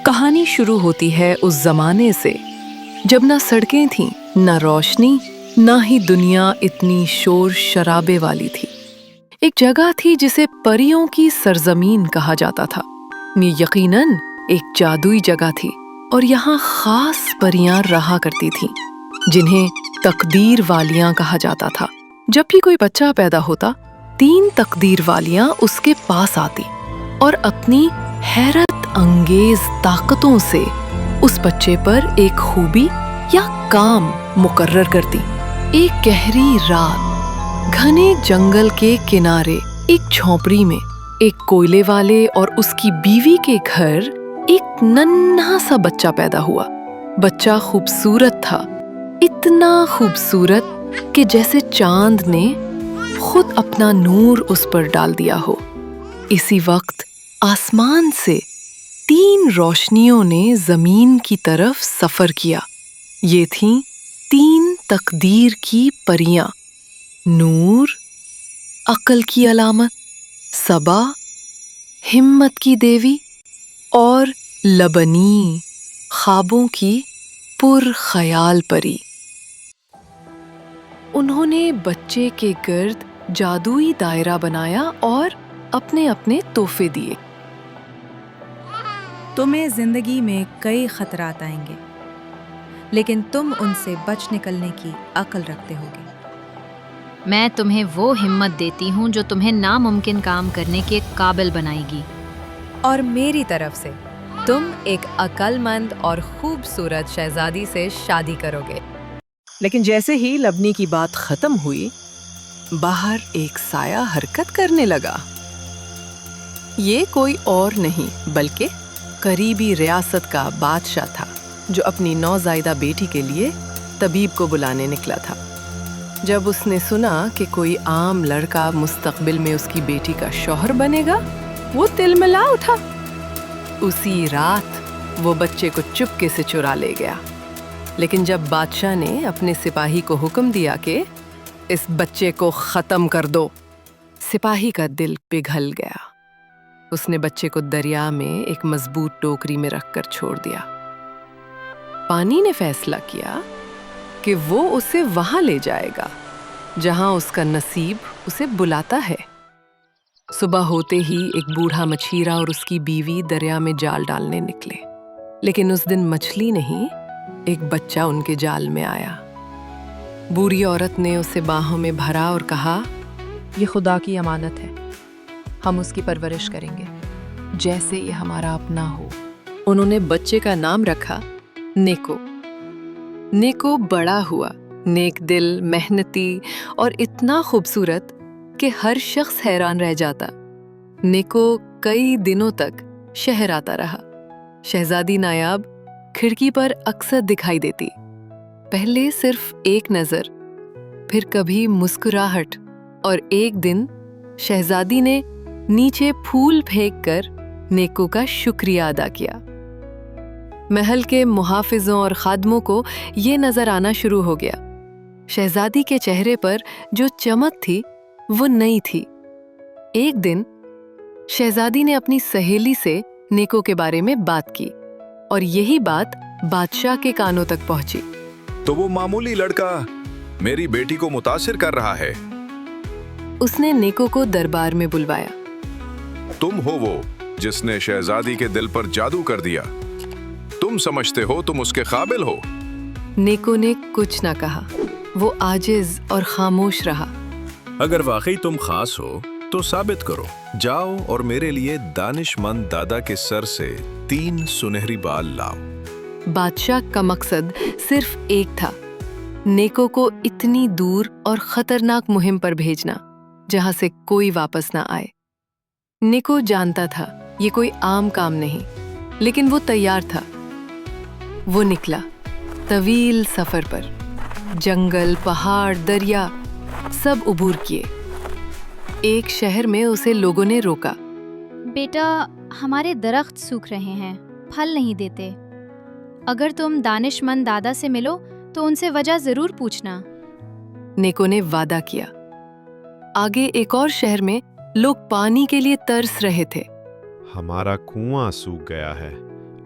کہانی شروع ہوتی ہے اس زمانے سے جب نہ سڑکیں تھیں، نہ روشنی، نہ ہی دنیا اتنی شور شرابے والی تھی۔ ایک جگہ تھی جسے پریوں کی سرزمین کہا جاتا تھا۔ یہ یقیناً ایک جادوئی جگہ تھی اور یہاں خاص پریاں رہا کرتی تھیں جنہیں تقدیر والیاں کہا جاتا تھا۔ جب بھی کوئی بچہ پیدا ہوتا، 3 تقدیر والیاں اس کے پاس آتی اور اپنی حیرت انگیز طاقتوں سے اس بچے پر ایک خوبی یا کام مقرر کرتی۔ ایک گہری رات، گھنے جنگل کے کنارے ایک جھونپڑی میں ایک کوئلے والے اور اس کی بیوی کے گھر ایک ننھا سا بچہ پیدا ہوا۔ بچہ خوبصورت تھا، اتنا خوبصورت کہ جیسے چاند نے خود اپنا نور اس پر ڈال دیا ہو۔ اسی وقت آسمان سے 3 روشنیوں نے زمین کی طرف سفر کیا۔ یہ تھیں 3 تقدیر کی پریاں، نور عقل کی علامت، صبا ہمت کی دیوی، اور لبنی خوابوں کی پر خیال پری۔ انہوں نے بچے کے گرد جادوئی دائرہ بنایا اور اپنے اپنے تحفے دیے۔ تمہیں زندگی میں کئی خطرات آئیں گے، لیکن تم ان سے بچ نکلنے کی عقل رکھتے ہوگے۔ میں تمہیں وہ ہمت دیتی ہوں جو تمہیں ناممکن کام کرنے کے قابل بنائے گی۔ اور میری طرف سے تم ایک عقل مند اور خوبصورت شہزادی سے شادی کرو گے۔ لیکن جیسے ہی لبنی کی بات ختم ہوئی، باہر ایک سایہ حرکت کرنے لگا۔ یہ کوئی اور نہیں بلکہ قریبی ریاست کا بادشاہ تھا جو اپنی نوزائیدہ بیٹی کے لیے طبیب کو بلانے نکلا تھا۔ جب اس نے سنا کہ کوئی عام لڑکا مستقبل میں اس کی بیٹی کا شوہر بنے گا، وہ تلملا اٹھا۔ اسی رات وہ بچے کو چپکے سے چرا لے گیا۔ لیکن جب بادشاہ نے اپنے سپاہی کو حکم دیا کہ اس بچے کو ختم کر دو، سپاہی کا دل پگھل گیا۔ اس نے بچے کو دریا میں ایک مضبوط ٹوکری میں رکھ کر چھوڑ دیا۔ پانی نے فیصلہ کیا کہ وہ اسے وہاں لے جائے گا جہاں اس کا نصیب اسے بلاتا ہے۔ صبح ہوتے ہی ایک بوڑھا مچھیرا اور اس کی بیوی دریا میں جال ڈالنے نکلے، لیکن اس دن مچھلی نہیں، ایک بچہ ان کے جال میں آیا۔ بوڑھی عورت نے اسے باہوں میں بھرا اور کہا، یہ خدا کی امانت ہے، ہم اس کی پرورش کریں گے جیسے یہ ہمارا اپنا ہو۔ انہوں نے بچے کا نام رکھا نیکو۔ نیکو بڑا ہوا، نیک دل، محنتی اور اتنا خوبصورت کہ ہر شخص حیران رہ جاتا۔ نیکو کئی دنوں تک شہر آتا رہا۔ شہزادی نایاب کھڑکی پر اکثر دکھائی دیتی، پہلے صرف ایک نظر، پھر کبھی مسکراہٹ، اور ایک دن شہزادی نے نیچے پھول پھینک کر نیکو کا شکریہ ادا کیا۔ محل کے محافظوں اور خادموں کو یہ نظر آنا شروع ہو گیا۔ شہزادی کے چہرے پر جو چمک تھی وہ نئی تھی۔ ایک دن شہزادی نے اپنی سہیلی سے نیکو کے بارے میں بات کی اور یہی بات بادشاہ کے کانوں تک پہنچی۔ تو وہ معمولی لڑکا میری بیٹی کو متاثر کر رہا ہے۔ اس نے نیکو کو دربار میں بلوایا۔ تم ہو وہ جس نے شہزادی کے دل پر جادو کر دیا۔ تم سمجھتے ہو تم اس کے قابل ہو؟ نیکو نے کچھ نہ کہا، وہ عاجز اور خاموش رہا۔ اگر واقعی تم خاص ہو تو ثابت کرو۔ جاؤ اور میرے لیے دانش مند دادا کے سر سے 3 سنہری بال لاؤ۔ بادشاہ کا مقصد صرف ایک تھا، نیکو کو اتنی دور اور خطرناک مہم پر بھیجنا جہاں سے کوئی واپس نہ آئے۔ نیکو جانتا تھا یہ کوئی عام کام نہیں، لیکن وہ تیار تھا۔ وہ نکلا طویل سفر پر، جنگل، پہاڑ، دریا سب عبور کیے۔ ایک شہر میں اسے لوگوں نے روکا۔ بیٹا، ہمارے درخت سوکھ رہے ہیں، پھل نہیں دیتے۔ اگر تم دانش مند دادا سے ملو تو ان سے وجہ ضرور پوچھنا۔ نیکو نے وعدہ کیا۔ آگے ایک اور شہر میں لوگ پانی کے لیے ترس رہے تھے۔ ہمارا کنواں سوکھ گیا ہے،